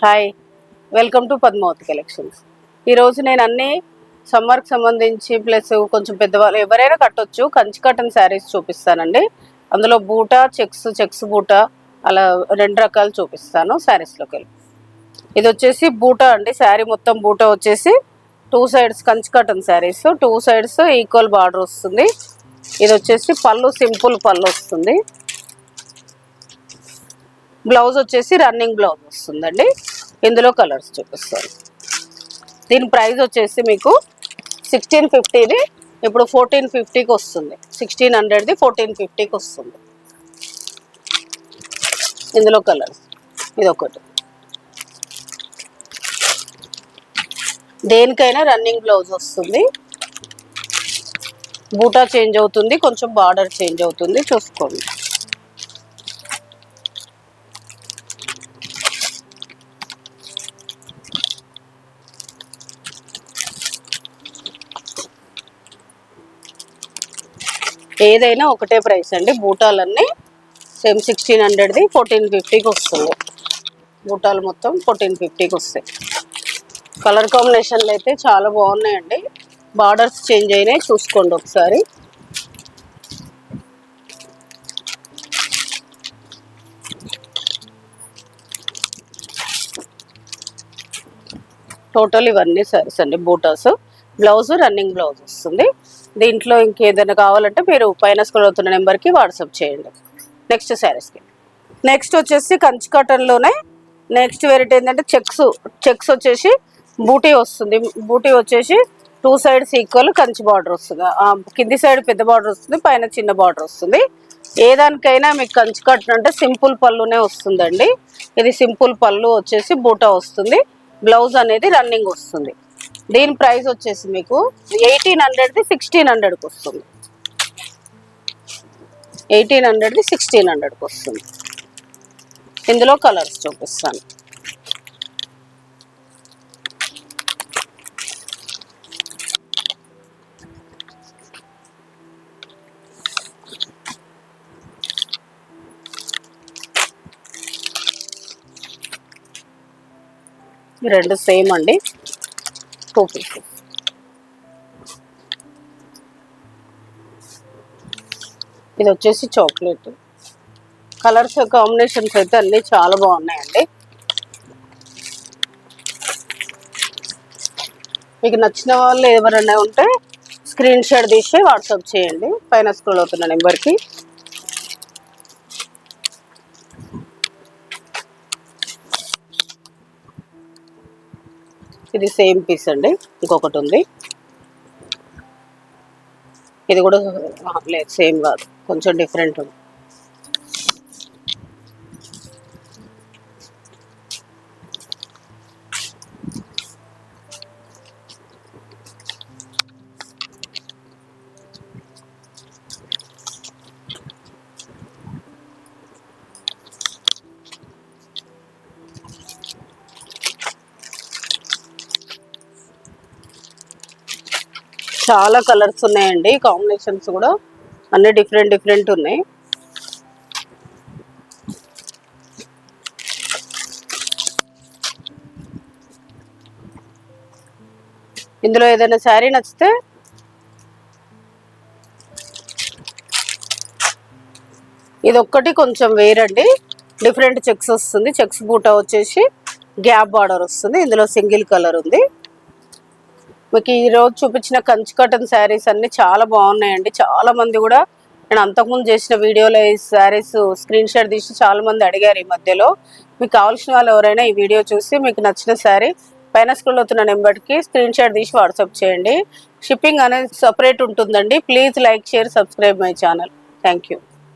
Hi, welcome to Padmavati collections. ఈరోజు నేను అన్ని సమ్మర్కి సంబంధించి ప్లస్ కొంచెం పెద్దవాళ్ళు ఎవరైనా కట్టొచ్చు కంచి కాటన్ శారీస్ చూపిస్తానండి. అందులో బూటా చెక్స్ బూటా అలా 2 రకాలు చూపిస్తాను. శారీస్లోకి వెళ్ళి ఇది వచ్చేసి బూటా అండి. శారీ మొత్తం బూటా వచ్చేసి 2 sides Kanchi cotton saris 2 sides equal border వస్తుంది. ఇది వచ్చేసి పళ్ళు సింపుల్ పళ్ళు వస్తుంది. బ్లౌజ్ వచ్చేసి రన్నింగ్ బ్లౌజ్ వస్తుందండి. ఇందులో కలర్స్ చూపిస్తాను. దీని ప్రైస్ వచ్చేసి మీకు 1650ది ఇప్పుడు 1450కి వస్తుంది. 1600ది 1450కి వస్తుంది. ఇందులో కలర్స్ ఇదొకటి. దేనికైనా రన్నింగ్ బ్లౌజ్ వస్తుంది. బూటా చేంజ్ అవుతుంది, కొంచెం బార్డర్ చేంజ్ అవుతుంది, చూసుకోండి. ఏదైనా ఒకటే ప్రైస్ అండి. బూటాలన్నీ సేమ్ 1600ది 1450కి వస్తుంది. బూటాలు మొత్తం 1450కి వస్తాయి. కలర్ కాంబినేషన్లు అయితే చాలా బాగున్నాయండి. బార్డర్స్ చేంజ్ అయినాయి, చూసుకోండి ఒకసారి. టోటల్ ఇవన్నీ సారీస్ అండి. బూటాస్ బ్లౌజ్ రన్నింగ్ బ్లౌజ్ వస్తుంది. దీంట్లో ఇంకేదైనా కావాలంటే మీరు పైన స్క్రోల్ అవుతున్న నెంబర్కి వాట్సాప్ చేయండి. నెక్స్ట్ శారీస్కి నెక్స్ట్ వచ్చేసి కంచి కాటన్లోనే నెక్స్ట్ వెరైటీ ఏంటంటే చెక్స్ వచ్చేసి బూటీ వస్తుంది. బూటీ వచ్చేసి 2 సైడ్స్ ఈక్వల్ కంచి బార్డర్ వస్తుంది. కింది సైడ్ పెద్ద బార్డర్ వస్తుంది, పైన చిన్న బార్డర్ వస్తుంది. ఏ దానికైనా మీకు కంచి కాటన్ అంటే సింపుల్ పళ్ళునే వస్తుందండి. ఇది సింపుల్ పళ్ళు వచ్చేసి బూటా వస్తుంది. బ్లౌజ్ అనేది రన్నింగ్ వస్తుంది. దీని ప్రైస్ వచ్చేసి మీకు 1800ది 1600కి వస్తుంది. 1800ది 1600కి వస్తుంది. ఇందులో కలర్స్ చూపిస్తాను. రెండు సేమ్ అండి, 2 పీసెస్. ఇది వచ్చేసి చాక్లెట్. కలర్స్ కాంబినేషన్స్ అయితే అన్నీ చాలా బాగున్నాయండి. మీకు నచ్చిన వాళ్ళు ఎవరైనా ఉంటే స్క్రీన్ షాట్ తీసి వాట్సాప్ చేయండి పైన స్క్రోల్ అవుతున్న నెంబర్కి. ఇది సేమ్ పీస్ అండి, ఇంకొకటి ఉంది. ఇది కూడా లేదు, సేమ్ కాదు, కొంచెం డిఫరెంట్ ఉంది. చాలా కలర్స్ ఉన్నాయండి. కాంబినేషన్స్ కూడా అన్ని డిఫరెంట్ ఉన్నాయి. ఇందులో ఏదైనా శారీ నచ్చితే ఇదొక్కటి కొంచెం వేరండి, డిఫరెంట్ చెక్స్ వస్తుంది. చెక్స్ బూటా వచ్చేసి గ్యాప్ బార్డర్ వస్తుంది. ఇందులో సింగిల్ కలర్ ఉంది. మీకు ఈరోజు చూపించిన కంచి కాటన్ శారీస్ అన్నీ చాలా బాగున్నాయండి. చాలా మంది కూడా నేను అంతకుముందు చేసిన వీడియోలో ఈ శారీస్ స్క్రీన్ షాట్ తీసి చాలా మంది అడిగారు ఈ మధ్యలో. మీకు కావాల్సిన వాళ్ళు ఎవరైనా ఈ వీడియో చూసి మీకు నచ్చిన శారీ పైన స్క్రోల్ అవుతున్న నెంబర్కి స్క్రీన్ షాట్ తీసి వాట్సాప్ చేయండి. షిప్పింగ్ అనేది సపరేట్ ఉంటుందండి. Please like, share, subscribe my channel. Thank you.